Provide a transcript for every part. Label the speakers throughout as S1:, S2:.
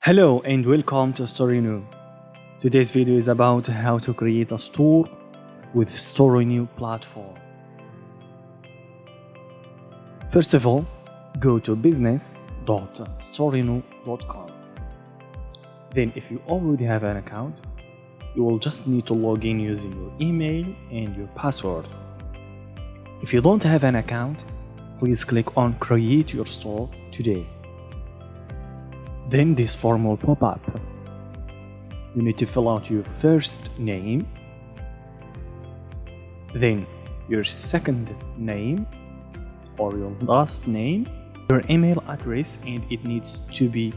S1: Hello and welcome to Storeino. Today's video is about how to create a store with Storeino platform. First of all, go to business.storeino.com. Then if you already have an account, you will just need to log in using your email and your password. If you don't have an account, please click on Create Your Store today. Then this form will pop up. You need to fill out your first name, then your second name or your last name, your email address, and it needs to be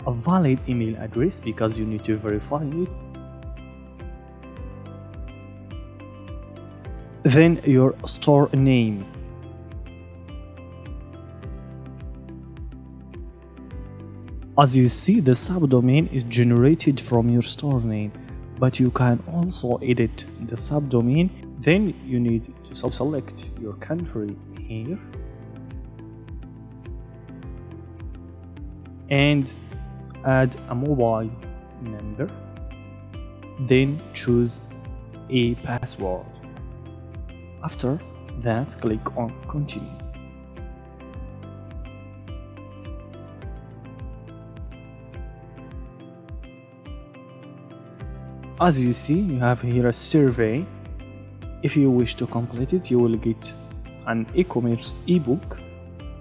S1: a valid email address because you need to verify it. Then your store name. As you see, the subdomain is generated from your store name, but you can also edit the subdomain. Then you need to select your country here and add a mobile number, then choose a password. After that, click on Continue. As you see, you have here a survey. If you wish to complete it, you will get an e-commerce ebook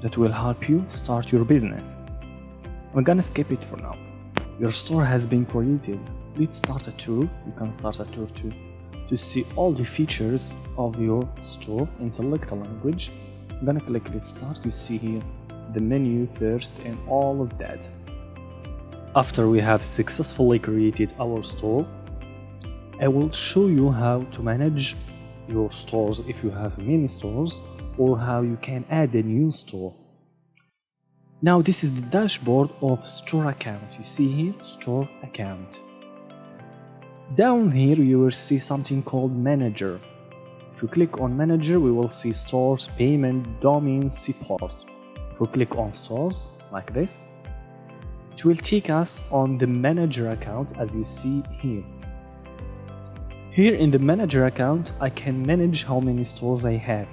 S1: that will help you start your business. I'm gonna skip it for now. Your store has been created. Let's start a tour. You can start a tour to see all the features of your store and select a language. I'm gonna click Let's Start. You see here the menu first and all of that. After we have successfully created our store, I will show you how to manage your stores if you have many stores, or how you can add a new store. Now this is the dashboard of store account. You see here, store account. Down here you will see something called manager. If you click on manager, we will see stores, payment, domains, support. If we click on stores like this, it will take us on the manager account as you see here. Here in the manager account, I can manage how many stores I have.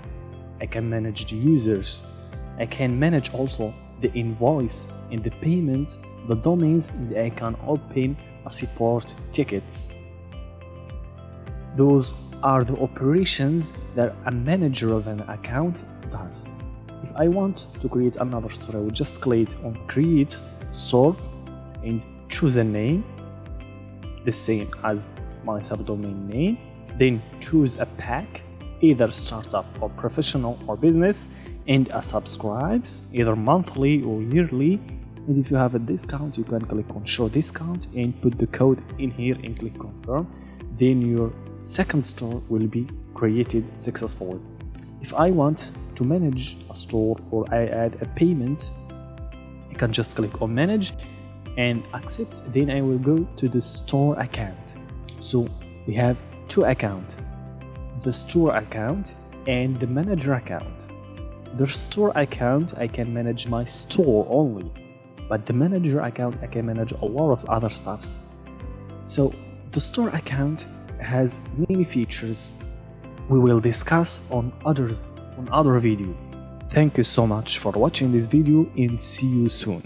S1: I can manage the users. I can manage also the invoice and the payment, the domains, and I can open a support tickets. Those are the operations that a manager of an account does. If I want to create another store, I will just click on Create Store and choose a name, the same as my subdomain name, then choose a pack, either startup or professional or business, and a subscribes, either monthly or yearly. And if you have a discount, you can click on show discount and put the code in here and click confirm. Then your second store will be created successfully. If I want to manage a store or I add a payment, I can just click on manage and accept. Then I will go to the store account. So we have two accounts, the store account and the manager account. The store account, I can manage my store only, but the manager account, I can manage a lot of other stuffs. So the store account has many features we will discuss on other video. Thank you so much for watching this video and see you soon.